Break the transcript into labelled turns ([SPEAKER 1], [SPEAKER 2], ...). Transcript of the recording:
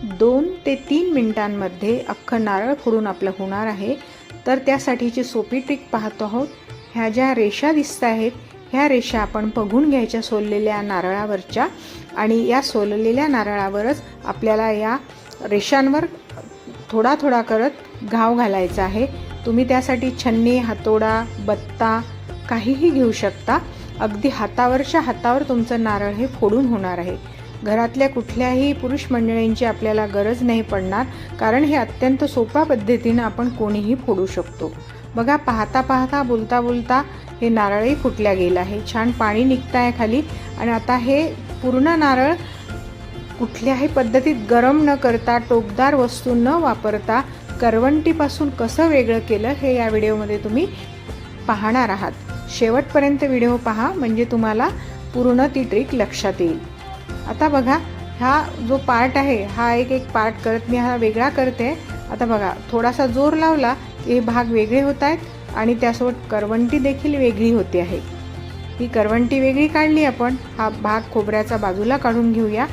[SPEAKER 1] 2 ते 3 मिनिटांमध्ये अख्खं नारळ फोडून आपलं होणार आहे। तर त्यासाठीची सोपी ट्रिक पाहतो आहोत। ह्या ज्या रेषा दिसत आहेत ह्या रेषा आपण बघून घ्यायच्या सोललेल्या नारळावरच्या, आणि या सोललेल्या नारळावरच आपल्याला या रेषांवर थोडा थोडा करत घाव घालायचा आहे। तुम्ही त्यासाठी छन्नी, हातोडा, बत्ता काहीही घेऊ शकता। अगदी हातावरच्या हातावर तुमचं नारळ हे फोडून होणार आहे। घरातल्या कुठल्याही पुरुष मंडळींची आपल्याला गरज नाही पडणार, कारण हे अत्यंत सोप्या पद्धतीने आपण कोणीही फोडू शकतो। बघा, पाहता पाहता बोलता बोलता हे नारळही फुटल्या गेलं आहे, छान पाणी निघत आहे खाली। आणि आता हे पूर्ण नारळ कुठल्याही पद्धतीत गरम न करता, टोकदार वस्तू न वापरता करवंटीपासून कसं वेगळं केलं हे या व्हिडिओमध्ये तुम्ही पाहणार आहात। शेवटपर्यंत व्हिडिओ पहा, म्हणजे तुम्हाला पूर्ण ती ट्रिक लक्षात येईल। आता बघा, हा जो पार्ट आहे हा एक पार्ट करत मी हा वेगळा करते। आता बघा, थोडासा जोर लावला की हे भाग वेगळे होत आहेत आणि त्यासोबत करवंटी देखील वेगळी होते आहे। ही करवंटी वेगळी काढली आपण, हा भाग खोबऱ्याचा बाजूला काढून घेऊया